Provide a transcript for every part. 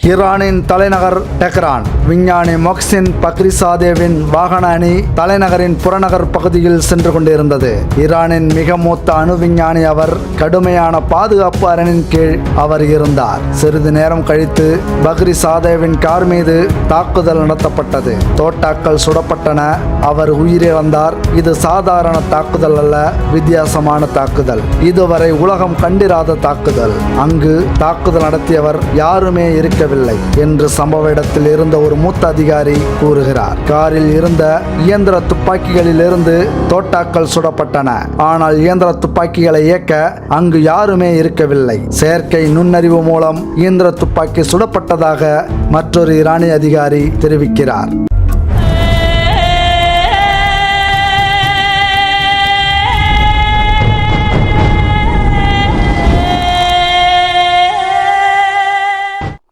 ஈரானின் தலைநகர் டெஹ்ரான். விஞ்ஞானி மொஹ்சின் பக்ரிசாதேவின் வாகன அணி தலைநகரின் புறநகர் பகுதியில் சென்று கொண்டிருந்தது. ஈரானின் மிக மூத்த அணு விஞ்ஞானி அவர். கடுமையான பாதுகாப்பு அரணின் கீழ் அவர் இருந்தார். சிறிது நேரம் கழித்து பக்ரிசாதேவின் கார் மீது தாக்குதல் நடத்தப்பட்டது. தோட்டாக்கள் சுடப்பட்டன. அவர் உயிரிழந்தார். இது சாதாரண தாக்குதல் அல்ல, வித்தியாசமான தாக்குதல். இதுவரை உலகம் கண்டிராத தாக்குதல். அங்கு தாக்குதல் நடத்தியவர் யாருமே இருக்கவில்லை என்று சம்பவ இடத்தில் இருந்த ஒரு மூத்த அதிகாரி கூறுகிறார். காரில் இருந்த இயந்திர துப்பாக்கிகளில் இருந்து தோட்டாக்கள் சுடப்பட்டன. ஆனால் இயந்திர துப்பாக்கிகளை இயக்க அங்கு யாருமே இருக்கவில்லை. செயற்கை நுண்ணறிவு மூலம் இயந்திர துப்பாக்கி சுடப்பட்டதாக மற்றொரு ஈரானிய அதிகாரி தெரிவிக்கிறார்.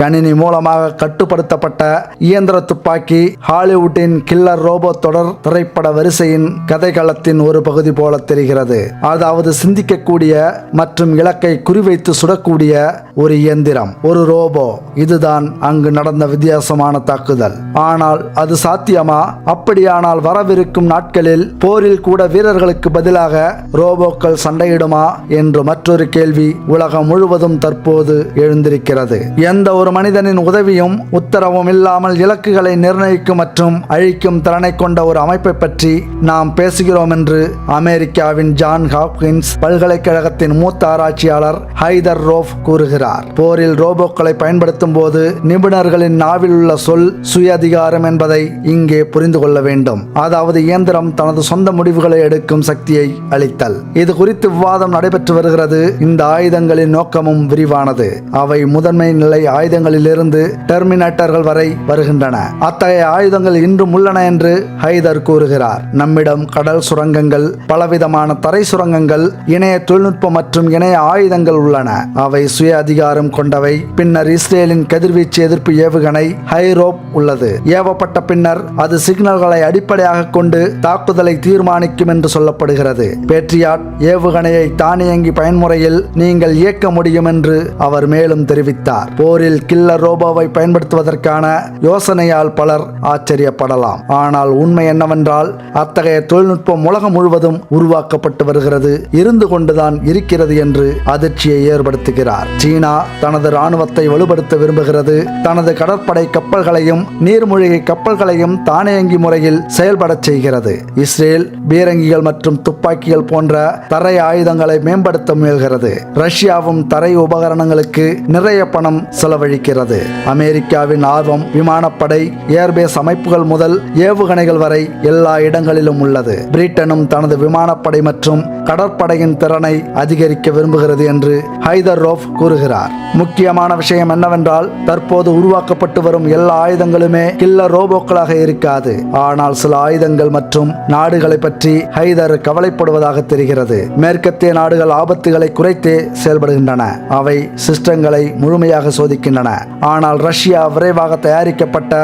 கணினி மூலமாக கட்டுப்படுத்தப்பட்ட இயந்திர துப்பாக்கி ஹாலிவுட்டின் கில்லர் ரோபோ தொடர் திரைப்பட வரிசையின் கதைக்களத்தின் ஒரு பகுதி போல தெரிகிறது. அதாவது சிந்திக்கக்கூடிய மற்றும் இலக்கை குறிவைத்து சுடக்கூடிய ஒரு இயந்திரம், ஒரு ரோபோ. இதுதான் அங்கு நடந்த வித்தியாசமான தாக்குதல். ஆனால் அது சாத்தியமா? அப்படியானால் வரவிருக்கும் நாட்களில் போரில் கூட வீரர்களுக்கு பதிலாக ரோபோக்கள் சண்டையிடுமா என்று மற்றொரு கேள்வி உலகம் முழுவதும் தற்போது எழுந்திருக்கிறது. எந்த ஒரு மனிதனின் உதவியும் உத்தரவும் இல்லாமல் இலக்குகளை நிர்ணயிக்கும் மற்றும் அழிக்கும் திறனை கொண்ட ஒரு அமைப்பை பற்றி நாம் பேசுகிறோம் என்று அமெரிக்காவின் ஜான் ஹாப்கின்ஸ் பல்கலைக்கழகத்தின் மூத்த ஆராய்ச்சியாளர் ஹைதர் ரோஃப் கூறுகிறார். போரில் ரோபோக்களை பயன்படுத்தும் போது நிபுணர்களின் நாவில் உள்ள சொல் சுய அதிகாரம் என்பதை இங்கே புரிந்து கொள்ள வேண்டும். அதாவது இயந்திரம் தனது சொந்த முடிவுகளை எடுக்கும் சக்தியை அளித்தல். இது குறித்து விவாதம் நடைபெற்று வருகிறது. இந்த ஆயுதங்களின் நோக்கமும் விரிவானது. அவை முதன்மை நிலை ஆயுதங்களிலிருந்து டெர்மினேட்டர்கள் வரை வருகின்றன. அத்தகைய ஆயுதங்கள் இன்றும் உள்ளன என்று ஹைதர் கூறுகிறார். நம்மிடம் கடல் சுரங்கங்கள், பலவிதமான தரை சுரங்கங்கள், இணைய தொழில்நுட்பம் மற்றும் இணைய ஆயுதங்கள் உள்ளன. அவை சுய அதிகாரம் கொண்டவை. பின்னர் இஸ்ரேலின் கதிர்வீச்சு எதிர்ப்பு ஏவுகணை ஹைரோப் உள்ளது. ஏவப்பட்ட பின்னர் அது சிக்னல்களை அடிப்படையாக கொண்டு தாக்குதலை தீர்மானிக்கும் என்று சொல்லப்படுகிறது. பேட்ரியாட் ஏவுகணையை தானியங்கி பயன்முறையில் நீங்கள் இயக்க முடியும் என்று அவர் மேலும் தெரிவித்தார். போரில் கில்லர் ரோபோவை பயன்படுத்துவதற்கான யோசனையால் பலர் ஆச்சரியப்படலாம். ஆனால் உண்மை என்னவென்றால் அத்தகைய தொழில்நுட்பம் உலகம் முழுவதும் உருவாக்கப்பட்டு வருகிறது, இருந்து கொண்டுதான் இருக்கிறது என்று அதிர்ச்சியை ஏற்படுத்துகிறார். சீனா தனது ராணுவத்தை வலுப்படுத்த விரும்புகிறது. தனது கடற்படை கப்பல்களையும் நீர்மூழ்கி கப்பல்களையும் தானியங்கி முறையில் செயல்பட செய்கிறது. இஸ்ரேல் பீரங்கிகள் மற்றும் துப்பாக்கிகள் போன்ற தரை ஆயுதங்களை மேம்படுத்த முயல்கிறது. ரஷ்யாவும் தரை உபகரணங்களுக்கு நிறைய பணம் செலவழிக்கிறது. அமெரிக்காவின் ஆர்வம் விமானப்படை, ஏர்பேஸ் அமைப்புகள் முதல் ஏவுகணைகள் வரை எல்லா இடங்களிலும் உள்ளது. பிரிட்டனும் தனது விமானப்படை மற்றும் கடற்படையின் திறனை அதிகரிக்க விரும்புகிறது என்று ஹைதர் ரோஃப் கூறுகிறார். முக்கியமான விஷயம் என்னவென்றால் தற்போது உருவாக்கப்பட்டு வரும் எல்லா ஆயுதங்களுமே கில்லர் ரோபோக்களாக இருக்காது. ஆனால் சில ஆயுதங்கள் மற்றும் நாடுகளை பற்றி ஹைதர் கவலைப்படுவதாக தெரிகிறது. மேற்கத்திய நாடுகள் ஆபத்துகளை குறைத்தே செயல்படுகின்றன. அவை சிஸ்டங்களை முழுமையாக சோதிக்கின்றன. ஆனால் ரஷ்யா விரைவாக தயாரிக்கப்பட்ட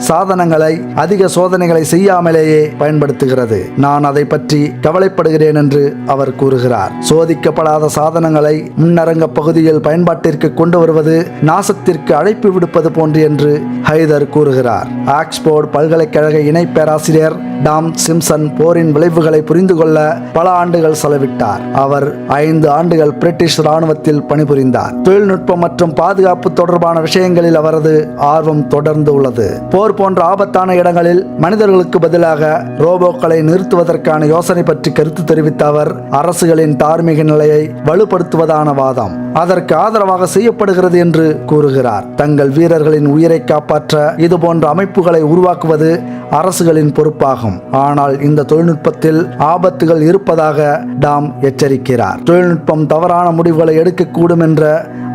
சாதனங்களை அதிக சோதனைகளை செய்யாமலேயே பயன்படுத்துகிறது. நான் அதை பற்றி கவலைப்படுகிறேன் என்று அவர் கூறுகிறார். சோதிக்கப்படாத சாதனங்களை முன்னரங்க பகுதியில் பயன்பாட்டிற்கு கொண்டு வருவது நாசத்திற்கு அழைப்பு விடுப்பது போன்று என்று ஹைதர் கூறுகிறார். ஆக்ஸ்போர்ட் பல்கலைக்கழக இணை பேராசிரியர் டாம் சிம்சன் போரின் விளைவுகளை புரிந்து கொள்ள பல ஆண்டுகள் செலவிட்டார். அவர் 5 ஆண்டுகள் பிரிட்டிஷ் ராணுவத்தில் பணிபுரிந்தார். தொழில்நுட்பம் மற்றும் பாதுகாப்பு தொடர்பான விஷயங்களில் அவரது ஆர்வம் தொடர்ந்து உள்ளது. போர் போன்ற ஆபத்தான இடங்களில் மனிதர்களுக்கு பதிலாக ரோபோக்களை நிறுத்துவதற்கான யோசனை பற்றி கருத்து தெரிவித்த அவர் அரசுகளின் தார்மீக நிலையை வலுப்படுத்துவதான வாதம் அதற்கு ஆதரவாக செய்யப்படுகிறது என்று கூறுகிறார். தங்கள் வீரர்களின் உயிரை காப்பாற்ற இதுபோன்ற அமைப்புகளை உருவாக்குவது அரசுகளின் பொறுப்பாகும். ஆனால் இந்த தொழில்நுட்பத்தில் ஆபத்துகள் இருப்பதாக டாம் எச்சரிக்கிறார். தொழில்நுட்பம் தவறான முடிவுகளை எடுக்கக்கூடும் என்ற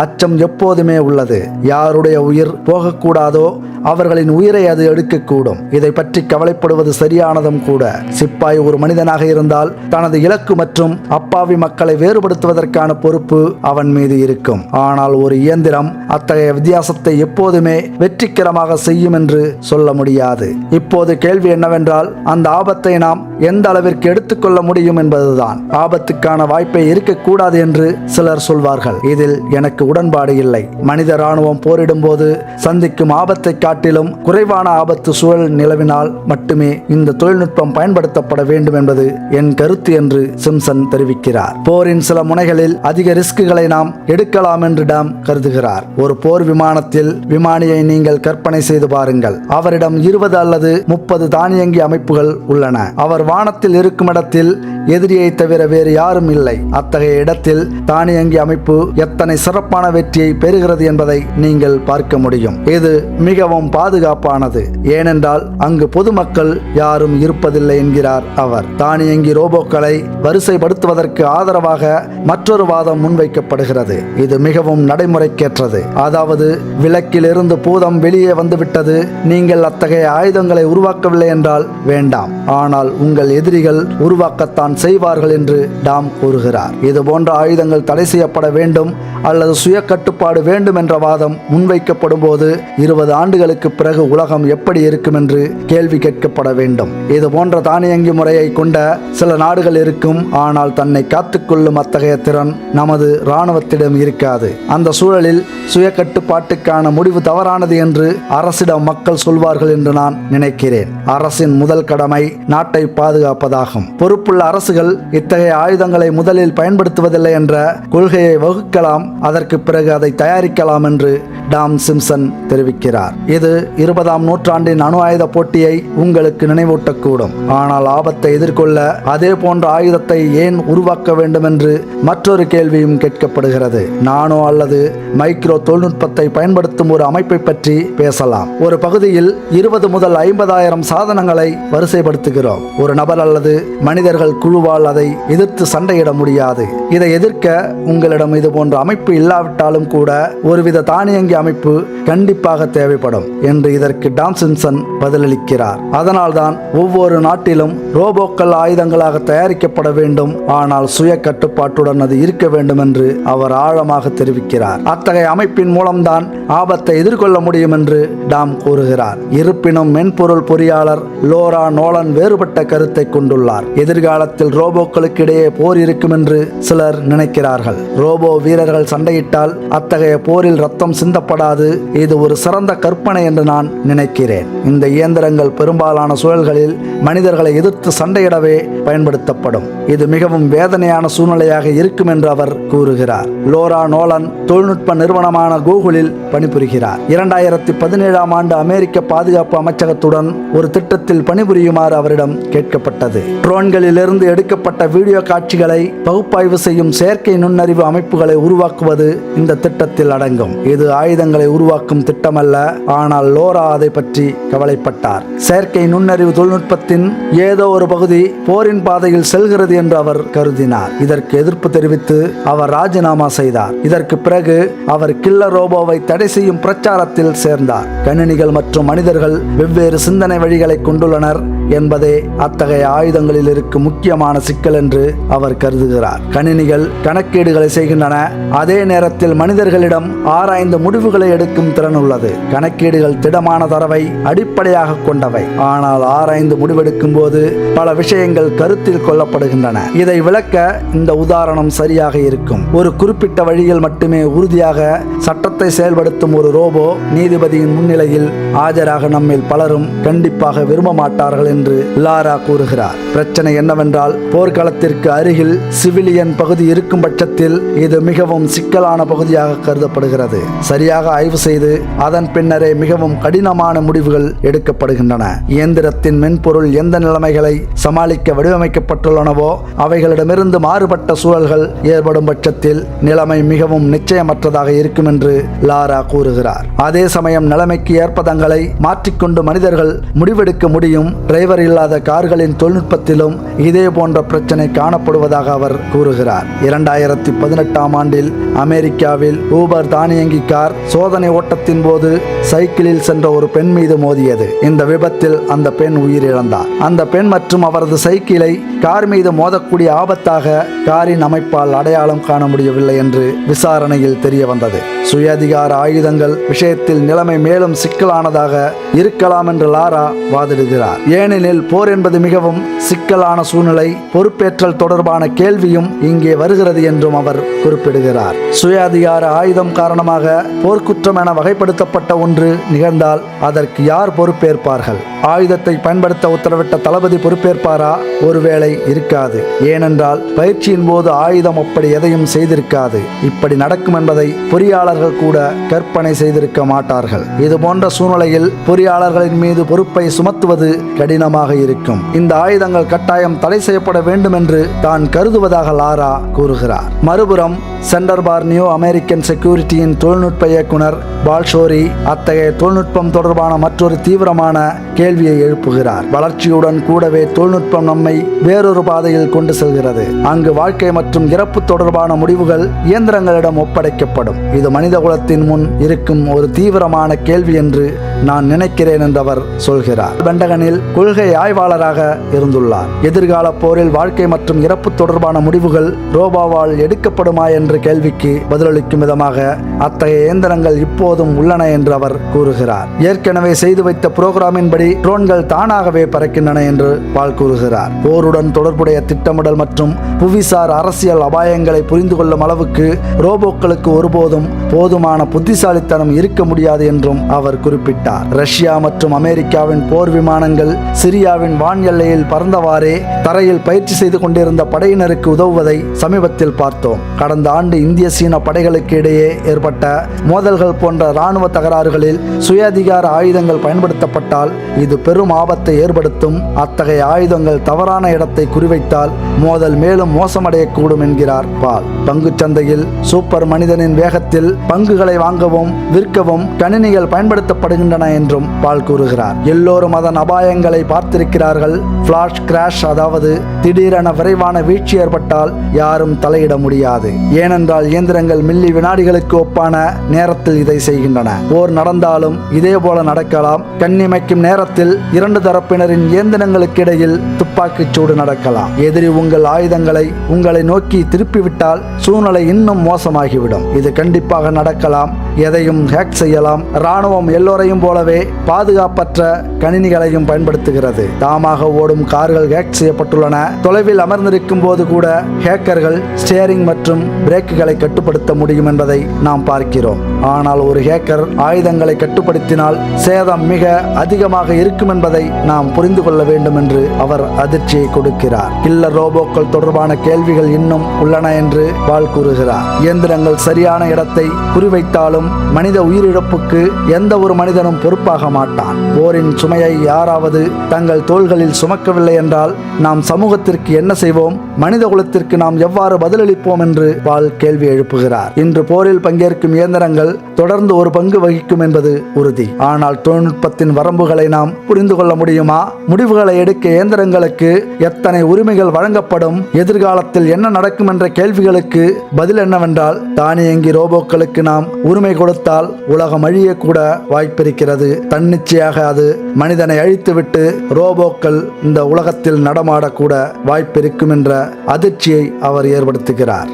அச்சம் எப்போதுமே உள்ளது. யாருடைய உயிர் போகக்கூடாதோ அவர்களின் உயிரை அது எடுக்கக்கூடும். இதை பற்றி கவலைப்படுவது சரியானதும் கூட. சிப்பாய் ஒரு மனிதனாக இருந்தால் தனது இலக்கு மற்றும் அப்பாவி மக்களை வேறுபடுத்துவதற்கான பொறுப்பு அவன் மீது இருக்கும். ஆனால் ஒரு இயந்திரம் அத்தகைய வித்தியாசத்தை எப்போதுமே வெற்றிகரமாக செய்யும் என்று சொல்ல முடியாது. இப்போது கேள்வி என்னவென்றால், அந்த ஆபத்தை நாம் எந்த அளவிற்கு எடுத்துக்கொள்ள முடியும் என்பதுதான். ஆபத்துக்கான வாய்ப்பை இருக்கக்கூடாது என்று சிலர் சொல்வார்கள். இதில் எனக்கு உடன்பாடு இல்லை. மனித ராணுவம் போரிடும் போது சந்திக்கும் ஆபத்தை காட்டிலும் குறைவான ஆபத்து சூழல் நிலவினால் மட்டுமே இந்த தொழில்நுட்பம் பயன்படுத்தப்பட வேண்டும் என்பது என் கருத்து என்று சிம்சன் தெரிவிக்கிறார். போரின் சில முனைகளில் அதிக ரிஸ்குகளை நாம் எடுக்கலாம் என்று டாம் கருதுகிறார். ஒரு போர் விமானத்தில் விமானியை நீங்கள் கற்பனை செய்து பாருங்கள். அவரிடம் 20 அல்லது 30 தானியங்கி அமைப்புகள் உள்ளன. அவர் வானத்தில் இருக்கும் இடத்தில் எதிரியை தவிர வேறு யாரும் இல்லை. அத்தகைய இடத்தில் தானியங்கி அமைப்பு எத்தனை சிறப்பான வெற்றியை பெறுகிறது என்பதை நீங்கள் பார்க்க முடியும். இது மிகவும் பாதுகாப்பானது, ஏனென்றால் அங்கு பொதுமக்கள் யாரும் இருப்பதில்லை என்கிறார் அவர். தானியங்கி ரோபோக்களை வரிசைப்படுத்துவதற்கு ஆதரவாக மற்றொரு வாதம் முன்வைக்கப்படுகிறது. இது மிகவும் நடைமுறைக்கேற்றது. அதாவது, விளக்கிலிருந்து பூதம் வெளியே வந்துவிட்டது, நீங்கள் அத்தகைய ஆயுதங்களை உருவாக்கவில்லை என்றால் வேண்டாம், ஆனால் உங்கள் எதிரிகள் உருவாக்கத்தான் செய்வார்கள் என்று டாம் கூறுகிறார். இது போன்ற ஆயுதங்கள் தடை செய்யப்பட வேண்டும் அல்லது சுய கட்டுப்பாடு வேண்டும் என்ற வாதம் முன்வைக்கப்படும் போது 20 ஆண்டுகளுக்கு பிறகு உலகம் எப்படி இருக்கும் என்று கேள்வி கேட்கப்பட வேண்டும். இது போன்ற தானியங்கி முறையை கொண்ட சில நாடுகள் இருக்கும், ஆனால் தன்னை காத்துக்கொள்ளும் அத்தகைய திறன் நமது இராணுவத்திடம் இருக்காது. அந்த சூழலில் சுய கட்டுப்பாட்டுக்கான முடிவு தவறானது என்று அரசிடம் மக்கள் சொல்வார்கள் என்று நான் நினைக்கிறேன். அரசின் முதல் கடமை நாட்டை பாதுகாப்பதாகும். பொறுப்புள்ள அரசுகள் இத்தகைய ஆயுதங்களை முதலில் பயன்படுத்துவதில்லை என்ற கொள்கையை வகுக்கலாம், அதற்கு பிறகு அதை தயாரிக்கலாம் என்று டாம் சிம்சன் தெரிவிக்கிறார். இது 20ஆம் நூற்றாண்டின் அணு ஆயுத போட்டியை உங்களுக்கு நினைவூட்டக்கூடும். ஆனால் ஆபத்தை எதிர்கொள்ள அதே போன்ற ஆயுதத்தை ஏன் உருவாக்க வேண்டும் என்று மற்றொரு கேள்வியும் கேட்கப்படுகிறது. நானோ அல்லது மைக்ரோ தொழில்நுட்பத்தை பயன்படுத்தும் ஒரு அமைப்பை பற்றி பேசலாம். ஒரு பகுதியில் 20 முதல் 50,000 சாதனங்களை வரிசைப்படுத்துகிறோம். ஒரு நபர் அல்லது மனிதர்கள் குழுவால் அதை எதிர்த்து சண்டையிட முடியாது. இதை எதிர்க்க உங்களிடம் இது போன்ற அமைப்பு இல்லாவிட்டாலும் கூட ஒருவித தானியங்கி அமைப்பு கண்டிப்பாக தேவைப்படும் என்று இதற்கு டாம் சிம்சன் பதிலளிக்கிறார். அதனால்தான் ஒவ்வொரு நாட்டிலும் ரோபோக்கள் ஆயுதங்களாக தயாரிக்கப்பட வேண்டும், ஆனால் சுய கட்டுப்பாட்டுடன் அது இருக்க வேண்டும் என்று அவர் ஆழமாக தெரிவிக்கிறார். அத்தகைய அமைப்பின் மூலம்தான் ஆபத்தை எதிர்கொள்ள முடியும் என்று டாம் கூறுகிறார். இருப்பினும் மென்பொருள் பொறியாளர் லோரா நோலன் வேறுபட்ட கருத்தை கொண்டுள்ளார். எதிர்காலத்தில் ரோபோக்களுக்கு இடையே போர் இருக்கும் என்று சிலர் நினைக்கிறார்கள். ரோபோ வீரர்கள் சண்டையிட்டால் அத்தகைய போரில் ரத்தம் சிந்தப்படாது. இது ஒரு சிறந்த கற்பனை என்று நான் நினைக்கிறேன். இந்த இயந்திரங்கள் பெரும்பாலான சூழல்களில் மனிதர்களை எதிர்த்து சண்டையிடவே பயன்படுத்தப்படும். இது மிகவும் வேதனையான சூழ்நிலையாக இருக்கும் என்று அவர் கூறுகிறார். லோரா நோலன் தொழில்நுட்ப நிறுவனமான கூகுளில் பணிபுரிகிறார். 2017ஆம் ஆண்டு அமெரிக்க பாதுகாப்பு அமைச்சகத்துடன் ஒரு திட்டத்தில் பணிபுரியுமாறு அவரிடம் கேட்கப்பட்டது. ட்ரோன்களிலிருந்து எடுக்கப்பட்ட வீடியோ காட்சிகளை பகுப்பாய்வு செய்யும் செயற்கை நுண்ணறிவு அமைப்புகளை உருவாக்குவது இந்த திட்டத்தில் அடங்கும். இது ஆயுதங்களை உருவாக்கும் திட்டமல்ல, ஆனால் லோரா அதை பற்றி கவலைப்பட்டார். செயற்கை நுண்ணறிவு தொழில்நுட்பத்தின் ஏதோ ஒரு பகுதி போரின் பாதையில் செல்கிறது என்று அவர் கருதினார். இதற்கு எதிர்ப்பு தெரிவித்து அவர் ராஜினாமா செய்தார். இதற்கு பிறகு அவர் கில்லர் ரோபோவை தடை செய்யும் பிரச்சாரத்தில் சேர்ந்தார். கணினிகள் மற்றும் மனிதர்கள் வெவ்வேறு சிந்தனை வழிகளை கொண்டுள்ளனர் என்பதே அத்தகைய ஆயுதங்களில் இருக்கும் முக்கியமான சிக்கல் என்று அவர் கருதுகிறார். கணினிகள் கணக்கீடுகளை செய்கின்றன, அதே நேரத்தில் மனிதர்களிடம் ஆராய்ந்து முடிவுகளை எடுக்கும் திறன் உள்ளது. கணக்கீடுகள் திடமான தரவை அடிப்படையாக கொண்டவை, ஆனால் ஆராய்ந்து முடிவெடுக்கும் போது பல விஷயங்கள் கருத்தில் கொள்ளப்படுகின்றன. இதை விளக்க இந்த உதாரணம் சரியாக இருக்கும். ஒரு குறிப்பிட்ட வழியில் மட்டுமே உறுதியாக சட்டத்தை செயல்படுத்தும் ஒரு ரோபோ நீதிபதியின் முன்னிலையில் ஆஜராக நம்மில் பலரும் கண்டிப்பாக விரும்ப மாட்டார்கள் என்று லாரா கூறுகிறார். பிரச்சனை என்னவென்றால், போர்க்களத்திற்கு அருகில் சிவிலியன் பகுதி இருக்கும் பட்சத்தில் இது மிகவும் சிக்கலான பகுதியாக கருதப்படுகிறது. சரியாக ஆய்வு செய்து அதன் பின்னரே மிகவும் கடினமான முடிவுகள் எடுக்கப்படுகின்றன. இயந்திரத்தின் மென்பொருள் எந்த நிலைமைகளை சமாளிக்க வடிவமைக்கப்பட்டுள்ளனவோ அவைகளிடமிருந்து மாறுபட்ட சூழல்கள் ஏற்படும் பட்சத்தில் நிலைமை மிகவும் நிச்சயமற்றதாக இருக்கும் என்று லாரா கூறுகிறார். அதே சமயம் நிலைமைக்கு ஏற்ப தங்களை மாற்றிக்கொண்டு மனிதர்கள் முடிவெடுக்க முடியும். டிரைவர் இல்லாத கார்களின் தொழில்நுட்பத்திலும் இதே போன்ற பிரச்சனை காணப்படுவதாக அவர் கூறுகிறார். 2018ஆம் ஆண்டில் அமெரிக்காவில் ஊபர் தானியங்கி கார் சோதனை ஓட்டத்தின் போது சைக்கிளில் சென்ற ஒரு பெண் மீது மோதியது. இந்த விபத்தில் அந்த பெண் உயிரிழந்தார். அந்த பெண் மற்றும் அவரது சைக்கிளை கார் மீது மோதக்கூடிய ஆபத்தாக காரின் அமைப்பால் அடையாளம் காண முடியவில்லை என்று விசாரணையில் தெரிய வந்தது. சுயாதிகார ஆயுதங்கள் விஷயத்தில் நிலைமை மேலும் சிக்கலானதாக இருக்கலாம் என்று லாரா வாதிடுகிறார். ஏனெனில் போர் என்பது மிகவும் சிக்கலான சூழ்நிலை, பொறுப்பேற்றல் தொடர்பான கேள்வியும் இங்கே வருகிறது என்றும் அவர் குறிப்பிடுகிறார். சுயாதிகார ஆயுதம் காரணமாக போர்க்குற்றம் என வகைப்படுத்தப்பட்ட ஒன்று நிகழ்ந்தால் அதற்கு யார் பொறுப்பேற்பார்கள்? ஆயுதத்தை பயன்படுத்த உத்தரவிட்ட தளபதி பொறுப்பேற்பாரா? ஒருவேளை இருக்காது. ஏனென்றால் பயிற்சியின் போது ஆயுதம் அப்படி எதையும் செய்திருக்காது. இப்படி நடக்கும் என்பதை பொறியாளர்கள் கூட கற்பனை செய்திருக்க மாட்டார்கள். இது போன்ற சூழ்நிலையில் பொறியாளர்களின் மீது பொறுப்பை சுமத்துவது கடினமாக இருக்கும். இந்த ஆயுதங்கள் கட்டாயம் தடை செய்யப்பட வேண்டும் என்று தான் கருதுவதாக லாரா கூறுகிறார். மறுபுறம் சென்டர் பார் நியூ அமெரிக்கன் செக்யூரிட்டியின் தொழில்நுட்ப இயக்குனர் பால்ஷோரி அத்தகைய தொழில்நுட்பம் தொடர்பான மற்றொரு தீவிரமான கேள்வியை எழுப்புகிறார். வளர்ச்சியுடன் கூடவே தொழில்நுட்பம் நம்மை வேறொரு பாதையில் கொண்டு செல்கிறது. அங்கு வாழ்க்கை மற்றும் இறப்பு தொடர்பான முடிவுகள் இயந்திரங்களிடம் ஒப்படைக்கப்படும். இது மனித குலத்தின் முன் இருக்கும் ஒரு தீவிரமான கேள்வி என்று நான் நினைக்கிறேன் என்று அவர் சொல்கிறார். பென்டகனில் கொள்கை ஆய்வாளராக இருந்துள்ளார். எதிர்கால போரில் வாழ்க்கை மற்றும் இறப்பு தொடர்பான முடிவுகள் ரோபோவால் எடுக்கப்படுமா என்ற கேள்விக்கு பதிலளிக்கும் விதமாக அத்தகைய இயந்திரங்கள் இப்போதும் உள்ளன என்று அவர் கூறுகிறார். ஏற்கனவே செய்து வைத்த புரோகிராமின் படி ட்ரோன்கள் தானாகவே பறக்கின்றன என்று பால் கூறுகிறார். போருடன் தொடர்புடைய திட்டமிடல் மற்றும் புவிசார் அரசியல் அபாயங்களை புரிந்து கொள்ளும் அளவுக்கு ரோபோக்களுக்கு ஒருபோதும் போதுமான புத்திசாலித்தனம் இருக்க முடியாது என்றும் அவர் குறிப்பிட்டார். ரஷ்யா மற்றும் அமெரிக்காவின் போர் விமானங்கள் சிரியாவின் வான் எல்லையில் பறந்தவாறே தரையில் பயிற்சி செய்து கொண்டிருந்த படையினருக்கு உதவுவதை சமீபத்தில் பார்த்தோம். கடந்த ஆண்டு இந்திய சீன படைகளுக்கு இடையே ஏற்பட்ட மோதல்கள் போன்ற இராணுவ தகராறுகளில் சுயாதிகார ஆயுதங்கள் பயன்படுத்தப்பட்டால் இது பெரும் ஆபத்தை ஏற்படுத்தும். அத்தகைய ஆயுதங்கள் தவறான இடத்தை குறிவைத்தால் மோதல் மேலும் மோசமடையக்கூடும் என்கிறார் பால். பங்குச் சந்தையில் சூப்பர் மனிதனின் வேகத்தில் பங்குகளை வாங்கவும் விற்கவும் கணினிகள் பயன்படுத்தப்படுகின்றன என்றும் பால் கூறுகிறார். எல்லோரும் அதன் அபாயங்களை பார்த்திருக்கிறார்கள். பிளாஷ் கிராஷ், அதாவது திடீரென விரைவான வீழ்ச்சி ஏற்பட்டால் யாரும் தலையிட முடியாது. ஏனென்றால் இயந்திரங்கள் மில்லி வினாடிகளுக்கு ஒப்பான நேரத்தில் இதை செய்கின்றன. போர் நடந்தாலும் இதே போல நடக்கலாம். கண்ணிமைக்கும் நேரத்தில் இரண்டு தரப்பினரின் இயந்திரங்களுக்கு இடையில் துப்பாக்கிச் சூடு நடக்கலாம். எதிரி உங்கள் ஆயுதங்களை உங்களை நோக்கி திருப்பிவிட்டால் சூழ்நிலை இன்னும் மோசமாகிவிடும். இது கண்டிப்பாக நடக்கலாம். எதையும் ஹேக் செய்யலாம். இராணுவம் எல்லோரையும் போலவே பாதுகாப்பற்ற கணினிகளையும் பயன்படுத்துகிறது. தாமாக ஓடும் கார்கள் ஹேக் செய்யப்பட்டுள்ளன. தொலைவில் அமர்ந்திருக்கும் போது கூட ஹேக்கர்கள் ஸ்டியரிங் மற்றும் பிரேக்குகளை கட்டுப்படுத்த முடியும் என்பதை நாம் பார்க்கிறோம். ஆனால் ஒரு ஹேக்கர் ஆயுதங்களை கட்டுப்படுத்தினால் சேதம் மிக அதிகமாக இருக்கும் என்பதை நாம் புரிந்து கொள்ள வேண்டும் என்று அவர் அதிர்ச்சியை கொடுக்கிறார். கில்லர் ரோபோக்கள் தொடர்பான கேள்விகள் இன்னும் உள்ளன என்று பால் கூறுகிறார். இயந்திரங்கள் சரியான இடத்தை குறிவைத்தாலும் மனித உயிரிழப்புக்கு எந்த ஒரு மனிதனும் பொறுப்பாக மாட்டான். போரின் சுமையை யாராவது தங்கள் தோள்களில் சுமக்கவில்லை என்றால் நாம் சமூகத்திற்கு என்ன செய்வோம்? மனித குலத்திற்கு நாம் எவ்வாறு பதிலளிப்போம் என்று பால் கேள்வி எழுப்புகிறார். இன்று போரில் பங்கேற்கும் இயந்திரங்கள் தொடர்ந்து ஒரு பங்கு வகிக்கும் என்பது உறுதி. ஆனால் தொழில்நுட்பத்தின் வரம்புகளை நாம் புரிந்து கொள்ள முடியுமா? முடிவுகளை எடுக்க இயந்திரங்களுக்கு எத்தனை உரிமைகள் வழங்கப்படும்? எதிர்காலத்தில் என்ன நடக்கும் என்ற கேள்விகளுக்கு பதில் என்னவென்றால், தானியங்கி ரோபோக்களுக்கு நாம் உரிமை கொடுத்தால் உலகம் அழிய கூட வாய்ப்பிருக்கிறது. தன்னிச்சையாக அது மனிதனை அழித்துவிட்டு ரோபோக்கள் இந்த உலகத்தில் நடமாடக்கூட வாய்ப்பிருக்கும் என்ற அதிர்ச்சியை அவர் ஏற்படுத்துகிறார்.